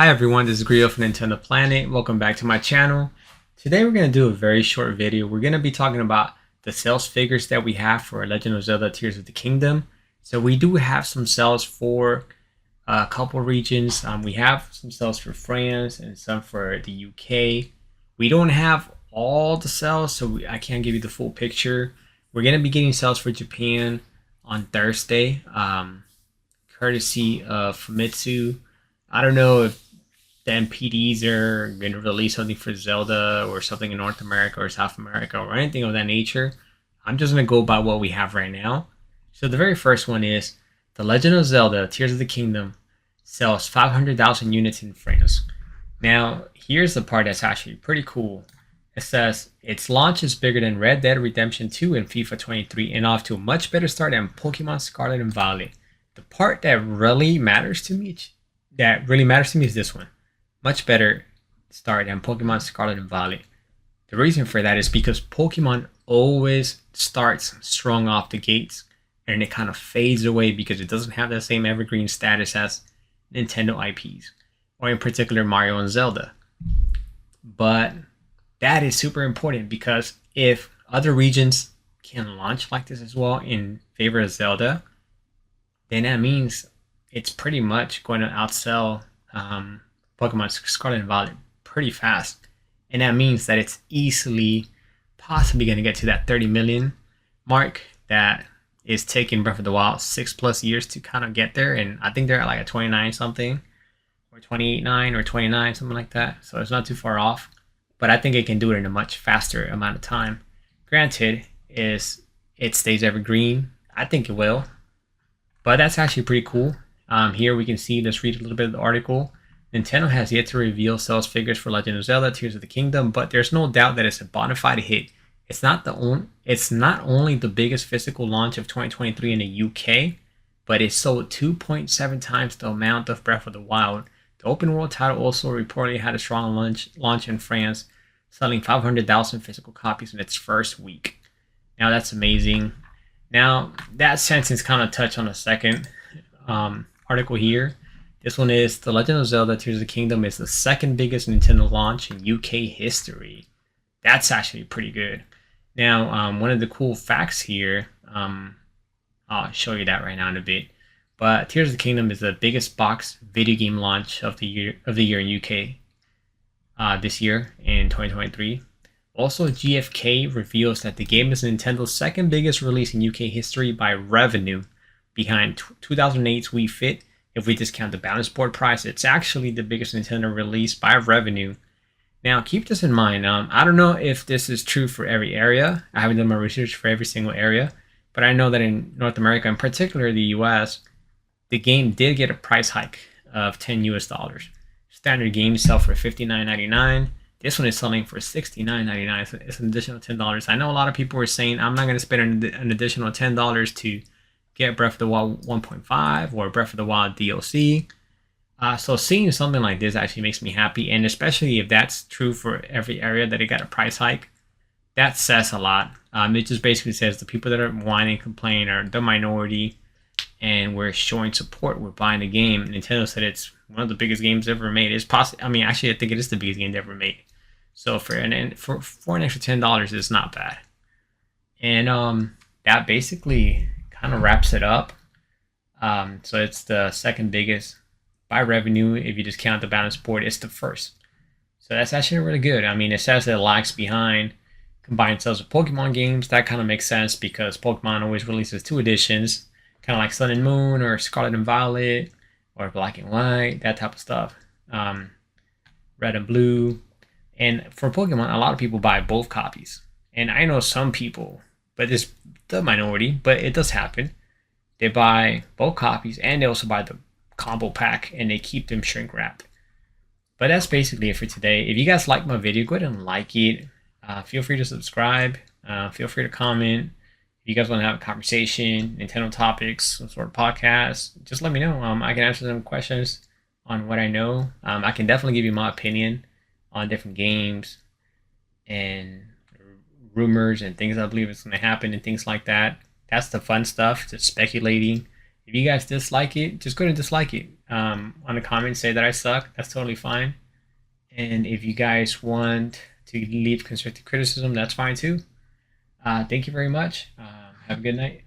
Hi everyone, this is Griot from Nintendo Planet. Welcome back to my channel. Today we're going to do a very short video. We're going to be talking about the sales figures that we have for Legend of Zelda Tears of the Kingdom. So we do have some sales for a couple regions. We have some sales for France and some for the UK. We don't have all the sales, so I can't give you the full picture. We're going to be getting sales for Japan on Thursday, courtesy of Famitsu. I don't know if the MPDs are going to release something for Zelda or something in North America or South America or anything of that nature. I'm just going to go by what we have right now. So the very first one is The Legend of Zelda Tears of the Kingdom sells 500,000 units in France. Now, here's the part that's actually pretty cool. It says its launch is bigger than Red Dead Redemption 2 and FIFA 23 and off to a much better start than Pokemon Scarlet and Violet. The part that really matters to me is this one. Much better start than Pokemon Scarlet and Violet. The reason for that is because Pokemon always starts strong off the gates and it kind of fades away because it doesn't have the same evergreen status as Nintendo IPs, or in particular Mario and Zelda. But that is super important because if other regions can launch like this as well in favor of Zelda, then that means it's pretty much going to outsell Pokemon Scarlet and Violet pretty fast. And that means that it's easily, possibly going to get to that 30 million mark that is taking Breath of the Wild 6+ years to kind of get there. And I think they're at like a 29 something, or 28.9 or 29, something like that. So it's not too far off. But I think it can do it in a much faster amount of time. Granted, it stays evergreen. I think it will. But that's actually pretty cool. Here we can see, let's read a little bit of the article. Nintendo has yet to reveal sales figures for Legend of Zelda Tears of the Kingdom, but there's no doubt that it's a bona fide hit. It's not only the biggest physical launch of 2023 in the UK, but it sold 2.7 times the amount of Breath of the Wild. The open world title also reportedly had a strong launch in France, selling 500,000 physical copies in its first week. Now that's amazing. Now that sentence kind of touched on a second article here. This one is The Legend of Zelda Tears of the Kingdom is the second biggest Nintendo launch in UK history. That's actually pretty good. Now, one of the cool facts here, I'll show you that right now in a bit. But Tears of the Kingdom is the biggest box video game launch of the year in UK this year in 2023. Also, GFK reveals that the game is Nintendo's second biggest release in UK history by revenue, behind 2008's Wii Fit. If we discount the balance board price, it's actually the biggest Nintendo release by revenue. Now, keep this in mind. I don't know if this is true for every area. I haven't done my research for every single area, but I know that in North America, in particular the US, the game did get a price hike of $10 US. Standard games sell for $59.99. This one is selling for $69.99. So it's an additional $10. I know a lot of people were saying, I'm not going to spend an additional $10 to get Breath of the Wild 1.5 or Breath of the Wild DLC. So seeing something like this actually makes me happy, and especially if that's true for every area that it got a price hike, that says a lot. It just basically says the people that are whining and complaining are the minority, and we're showing support. We're buying the game. Nintendo said it's one of the biggest games ever made. It's possible. I mean, actually, I think it is the biggest game ever made. So for an extra $10, it's not bad. And that basically kind of wraps it up. So it's the second biggest by revenue. If you just count the balance board, it's the first. So that's actually really good. I mean, it says that it lags behind combined sales of Pokemon games. That kind of makes sense because Pokemon always releases 2 editions, kind of like Sun and Moon or Scarlet and Violet or Black and White, that type of stuff. Red and Blue. And for Pokemon, a lot of people buy both copies. And I know some people, but it's the minority, but it does happen. They buy both copies and they also buy the combo pack and they keep them shrink wrapped. But that's basically it for today. If you guys like my video, go ahead and like it. Feel free to subscribe. Feel free to comment. If you guys want to have a conversation, Nintendo topics, some sort of podcast, just let me know. I can answer some questions on what I know. I can definitely give you my opinion on different games and rumors and things I believe is going to happen and things like that. That's the fun stuff, just speculating. If you guys dislike it, just go ahead and dislike it. On the comments, say that I suck. That's totally fine. And if you guys want to leave constructive criticism, that's fine too. Thank you very much. Have a good night.